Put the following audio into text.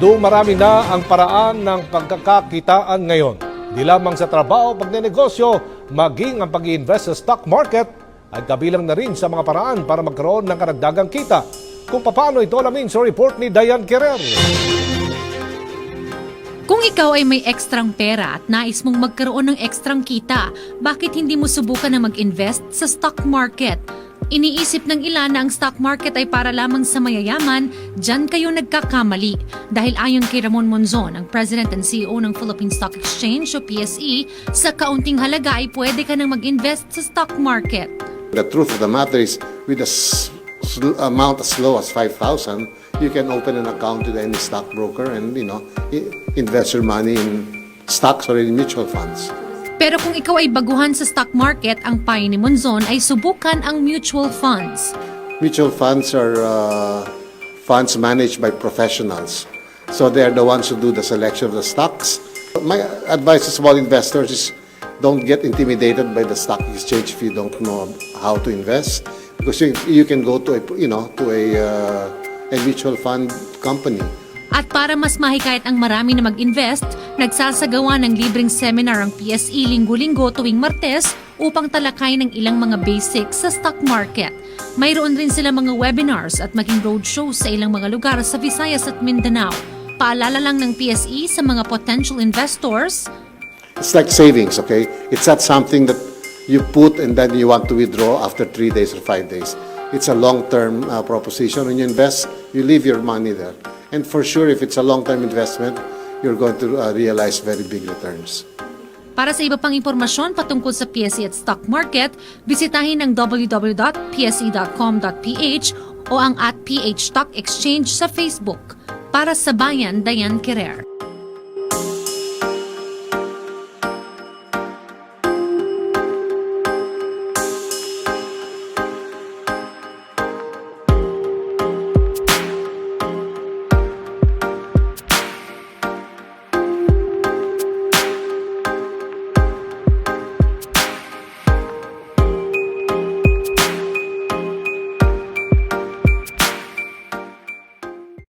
Dumarami na ang paraan ng pagkakakitaan ngayon. Di lamang sa trabaho, pagnenegosyo, maging ang pag-i-invest sa stock market ay kabilang na rin sa mga paraan para magkaroon ng karagdagang kita. Kung paano ito alamin sa report ni Diane Querer. Kung ikaw ay may ekstrang pera at nais mong magkaroon ng ekstrang kita, bakit hindi mo subukan na mag-invest sa stock market? Iniisip ng ilan na ang stock market ay para lamang sa mayayaman, dyan kayo nagkakamali. Dahil ayon kay Ramon Monzon, ang President and CEO ng Philippine Stock Exchange o PSE, sa kaunting halaga ay pwede ka nang mag-invest sa stock market. The truth of the matter is, with a amount as low as 5,000, you can open an account with any stockbroker and, invest your money in stocks or in mutual funds. Pero kung ikaw ay baguhan sa stock market, ang payo ni Monzon ay subukan ang mutual funds. Mutual funds are funds managed by professionals. So they are the ones who do the selection of the stocks. My advice to small investors is don't get intimidated by the stock exchange if you don't know how to invest. Because you can go to a mutual fund company. At para mas mahikayat ang marami na mag-invest, nagsasagawa ng libreng seminar ang PSE linggo-linggo tuwing Martes upang talakay ng ilang mga basics sa stock market. Mayroon rin sila mga webinars at maging roadshows sa ilang mga lugar sa Visayas at Mindanao. Paalala lang ng PSE sa mga potential investors. It's like savings, okay? It's not something that you put and then you want to withdraw after 3 days or 5 days. It's a long-term proposition. When you invest, you leave your money there. And for sure, if it's a long-term investment, you're going to realize very big returns. Para sa iba pang impormasyon patungkol sa PSE at stock market, bisitahin ang www.pse.com.ph o ang @PH Stock Exchange sa Facebook. Para sa Bayan, Diane Querer.